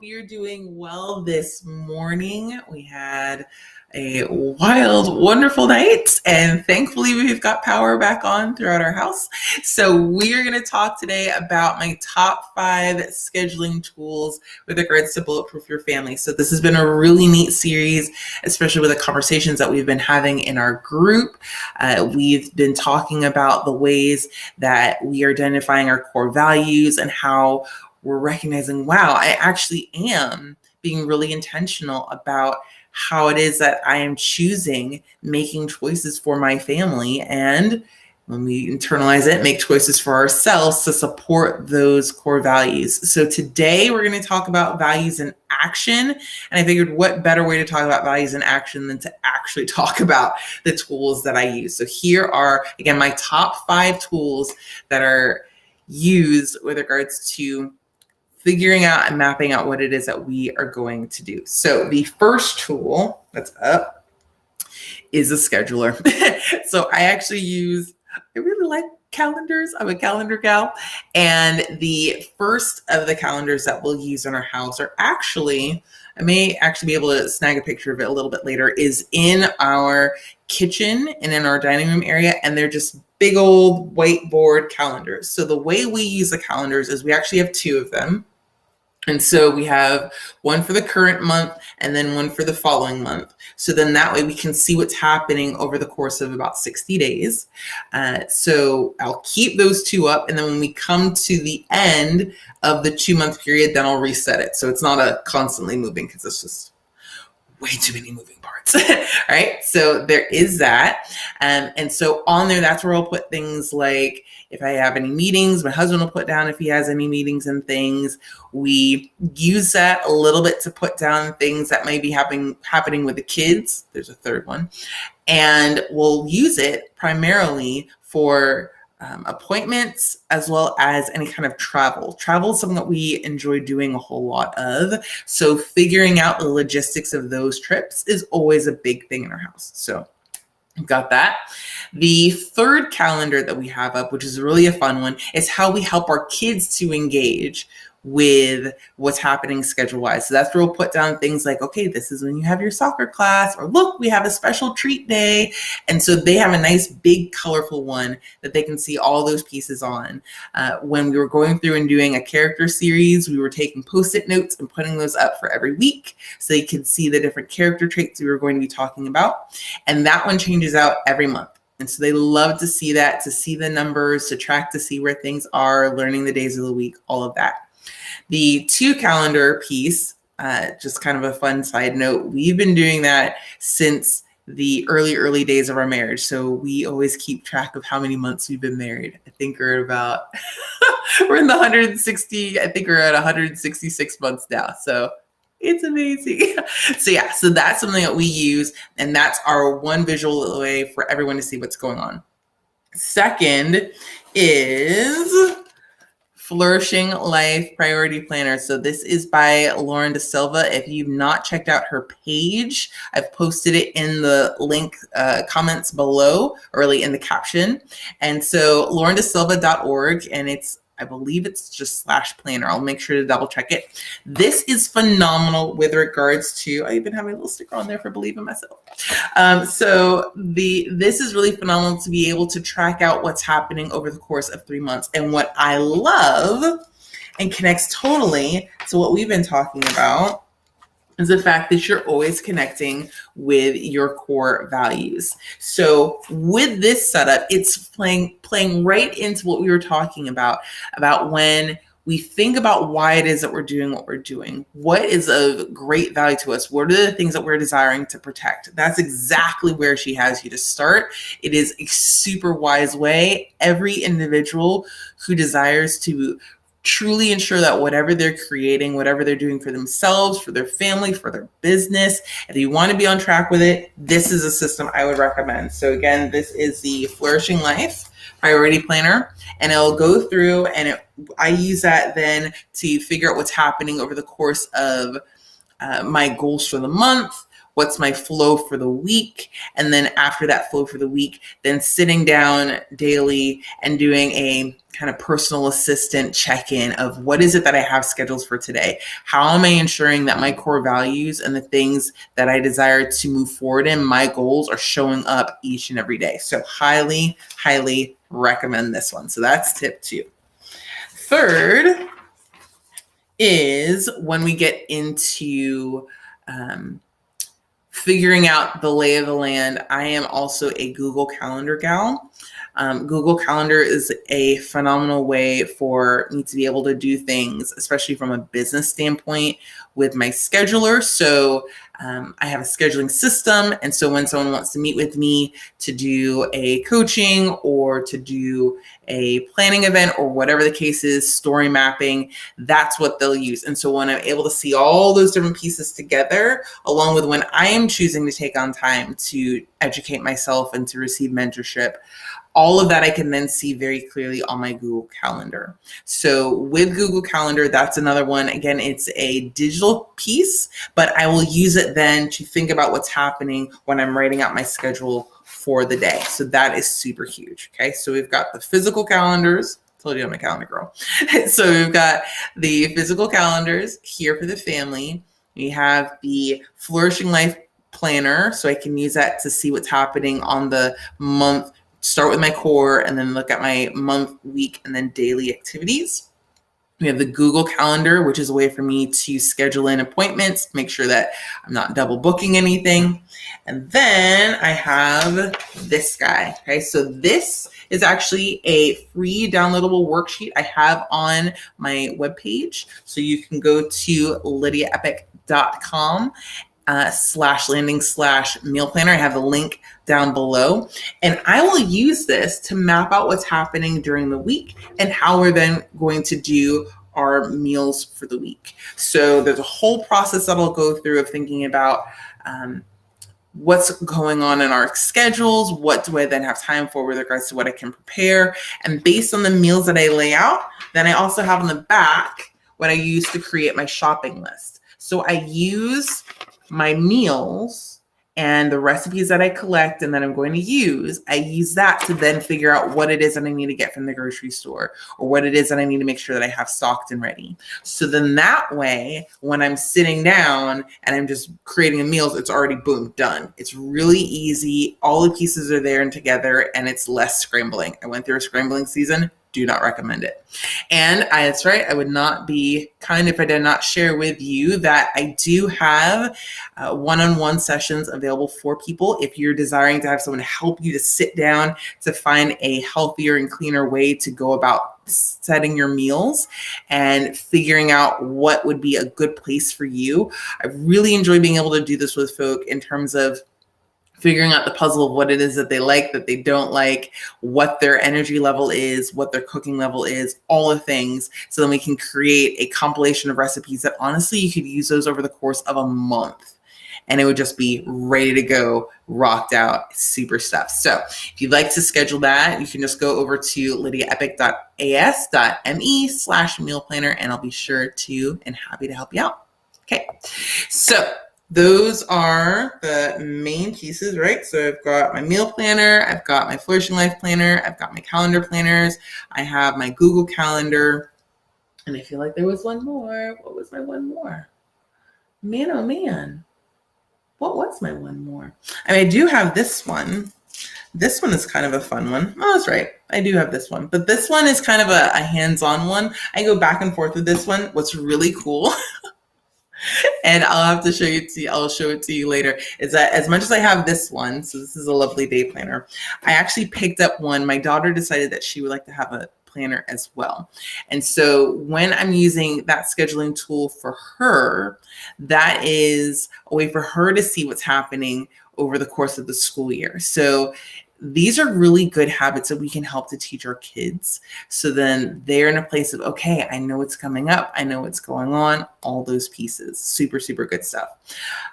You're doing well this morning. We had a wild, wonderful night, and thankfully we've got power back on throughout our house. So we're going to talk today about my top 5 scheduling tools with regards to Bulletproof Your Family. So this has been a really neat series, especially with the conversations that we've been having in our group. We've been talking about the ways that we are identifying our core values and how we're recognizing, wow, I actually am being really intentional about how it is that I am choosing making choices for my family. And when we internalize it, make choices for ourselves to support those core values. So today we're going to talk about values in action. And I figured what better way to talk about values in action than to actually talk about the tools that I use. So here are, again, my top 5 tools that are used with regards to figuring out and mapping out what it is that we are going to do. So the first tool that's up is a scheduler. So I really like calendars. I'm a calendar gal. And the first of the calendars that we'll use in our house I may actually be able to snag a picture of it a little bit later, is in our kitchen and in our dining room area. And they're just big old whiteboard calendars. So the way we use the calendars is we actually have 2 of them. And so we have one for the current month and then one for the following month. So then that way we can see what's happening over the course of about 60 days. So I'll keep those 2 up. And then when we come to the end of the 2-month period, then I'll reset it. So it's not a constantly moving, because it's just way too many moving parts. All right. So there is that. And so on there, that's where I'll put things like, if I have any meetings, my husband will put down if he has any meetings and things. We use that a little bit to put down things that may be happening with the kids. There's a third one. And we'll use it primarily for appointments, as well as any kind of travel. Travel is something that we enjoy doing a whole lot of. So figuring out the logistics of those trips is always a big thing in our house. So we've got that. The third calendar that we have up, which is really a fun one, is how we help our kids to engage with what's happening schedule-wise. So that's where we'll put down things like, okay, this is when you have your soccer class, or look, we have a special treat day. And so they have a nice big colorful one that they can see all those pieces on. When we were going through and doing a character series, we were taking Post-it notes and putting those up for every week so they could see the different character traits we were going to be talking about. And that one changes out every month. And so they love to see that, to see the numbers, to track, to see where things are, learning the days of the week, all of that. The 2 calendar piece, just kind of a fun side note, we've been doing that since the early days of our marriage. So we always keep track of how many months we've been married. I think we're about, we're in the 160, I think we're at 166 months now. So it's amazing. So that's something that we use, and that's our one visual way for everyone to see what's going on. Second is Flourishing Life Priority Planner. So this is by Lauren Da Silva. If you've not checked out her page, I've posted it in the link comments below, or really in the caption. And so laurendasilva.org, and I believe it's just /planner. I'll make sure to double check it. This is phenomenal with regards to, I even have a little sticker on there for Believe in Myself. This is really phenomenal to be able to track out what's happening over the course of 3 months. And what I love, and connects totally to what we've been talking about, is the fact that you're always connecting with your core values. So with this setup, it's playing right into what we were talking about when we think about why it is that we're doing what we're doing. What is of great value to us? What are the things that we're desiring to protect? That's exactly where she has you to start. It is a super wise way. Every individual who desires to truly ensure that whatever they're creating, whatever they're doing for themselves, for their family, for their business, if you want to be on track with it, this is a system I would recommend. So again, this is the Flourishing Life Priority Planner, and it'll go through, and I use that then to figure out what's happening over the course of my goals for the month, what's my flow for the week. And then after that flow for the week, then sitting down daily and doing a kind of personal assistant check-in of what is it that I have scheduled for today? How am I ensuring that my core values and the things that I desire to move forward in, my goals, are showing up each and every day? So highly, highly recommend this one. So that's tip 2. Third is when we get into figuring out the lay of the land. I am also a Google Calendar gal. Google Calendar is a phenomenal way for me to be able to do things, especially from a business standpoint, with my scheduler. So I have a scheduling system. And so when someone wants to meet with me to do a coaching or to do a planning event or whatever the case is, story mapping, that's what they'll use. And so when I'm able to see all those different pieces together, along with when I am choosing to take on time to educate myself and to receive mentorship, all of that I can then see very clearly on my Google Calendar. So with Google Calendar, that's another one. Again, it's a digital piece, but I will use it then to think about what's happening when I'm writing out my schedule for the day. So that is super huge. Okay, so we've got the physical calendars. Told you I'm a calendar girl. So we've got the physical calendars here for the family. We have the Flourishing Life Planner, so I can use that to see what's happening on the month. Start with my core and then look at my month, week, and then daily activities. We have the Google Calendar, which is a way for me to schedule in appointments, make sure that I'm not double booking anything. And then I have this guy. Okay, so this is actually a free downloadable worksheet I have on my webpage. So you can go to lydiaepic.com /landing/meal planner. I have the link down below, and I will use this to map out what's happening during the week and how we're then going to do our meals for the week. So there's a whole process that I'll go through of thinking about what's going on in our schedules, what do I then have time for with regards to what I can prepare, and based on the meals that I lay out, then I also have on the back what I use to create my shopping list. So I use my meals and the recipes that I collect and that I'm going to use, I use that to then figure out what it is that I need to get from the grocery store or what it is that I need to make sure that I have stocked and ready. So then that way, when I'm sitting down and I'm just creating the meals, it's already boom, done. It's really easy. All the pieces are there and together, and it's less scrambling. I went through a scrambling season. Do not recommend it. And that's right, I would not be kind if I did not share with you that I do have one-on-one sessions available for people if you're desiring to have someone help you to sit down to find a healthier and cleaner way to go about setting your meals and figuring out what would be a good place for you. I really enjoy being able to do this with folk in terms of figuring out the puzzle of what it is that they like, that they don't like, what their energy level is, what their cooking level is, all the things. So then we can create a compilation of recipes that honestly, you could use those over the course of a month. And it would just be ready to go, rocked out, super stuff. So if you'd like to schedule that, you can just go over to lydiaepic.as.me/meal planner, and I'll be sure to and happy to help you out. Okay, so those are the main pieces, right? So I've got my meal planner, I've got my Flourishing Life Planner, I've got my calendar planners, I have my Google Calendar, and I feel like there was one more. What was my one more? Man, oh man. What was my one more? I mean, I do have this one. This one is kind of a fun one. Oh, that's right. I do have this one. But this one is kind of a hands-on one. I go back and forth with this one. What's really cool and I'll have to show you I'll show it to you later, is that as much as I have this one, so this is a lovely day planner, I actually picked up one. My daughter decided that she would like to have a planner as well. And so when I'm using that scheduling tool for her, that is a way for her to see what's happening over the course of the school year. So these are really good habits that we can help to teach our kids. So then they're in a place of, okay, I know what's coming up. I know what's going on, all those pieces. Super, super good stuff.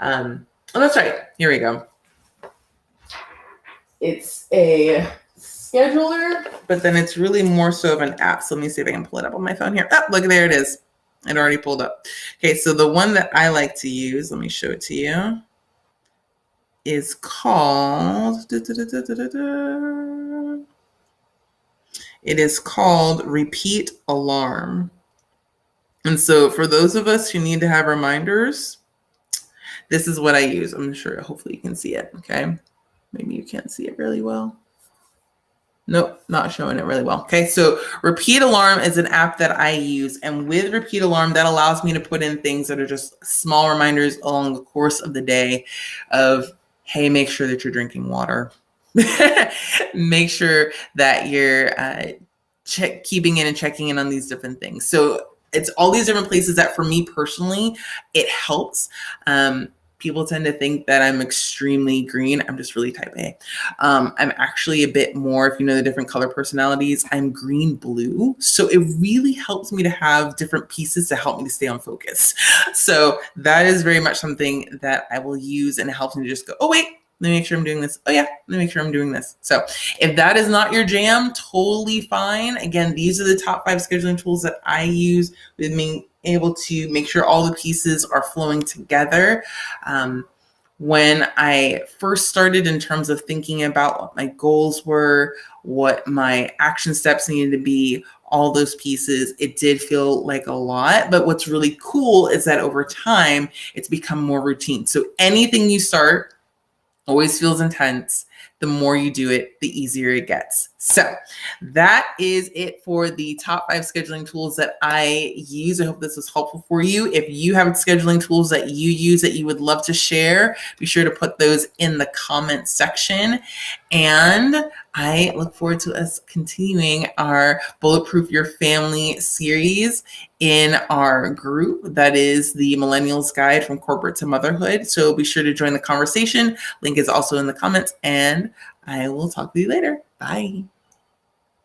Oh, that's right. Here we go. It's a scheduler, but then it's really more so of an app. So let me see if I can pull it up on my phone here. Oh, look, there it is. It already pulled up. Okay, so the one that I like to use, let me show it to you. is called, it is called Repeat Alarm. And so for those of us who need to have reminders, this is what I use. I'm sure, hopefully you can see it, okay? Maybe you can't see it really well. Nope, not showing it really well. Okay, so Repeat Alarm is an app that I use. And with Repeat Alarm, that allows me to put in things that are just small reminders along the course of the day of, hey, make sure that you're drinking water. Make sure that you're keeping in and checking in on these different things. So it's all these different places that for me personally, it helps. People tend to think that I'm extremely green. I'm just really type A. I'm actually a bit more, if you know the different color personalities, I'm green blue. So it really helps me to have different pieces to help me to stay on focus. So that is very much something that I will use, and it helps me to just go, oh, wait, let me make sure I'm doing this. Oh yeah, let me make sure I'm doing this. So if that is not your jam, totally fine. Again, these are the top 5 scheduling tools that I use with me able to make sure all the pieces are flowing together. When I first started in terms of thinking about what my goals were, what my action steps needed to be, all those pieces, it did feel like a lot. But what's really cool is that over time, it's become more routine. So anything you start always feels intense. The more you do it, the easier it gets. So that is it for the top 5 scheduling tools that I use. I hope this was helpful for you. If you have scheduling tools that you use that you would love to share, be sure to put those in the comment section. And I look forward to us continuing our Bulletproof Your Family series in our group that is the Millennials Guide from Corporate to Motherhood. So be sure to join the conversation. Link is also in the comments, and I will talk to you later. Bye.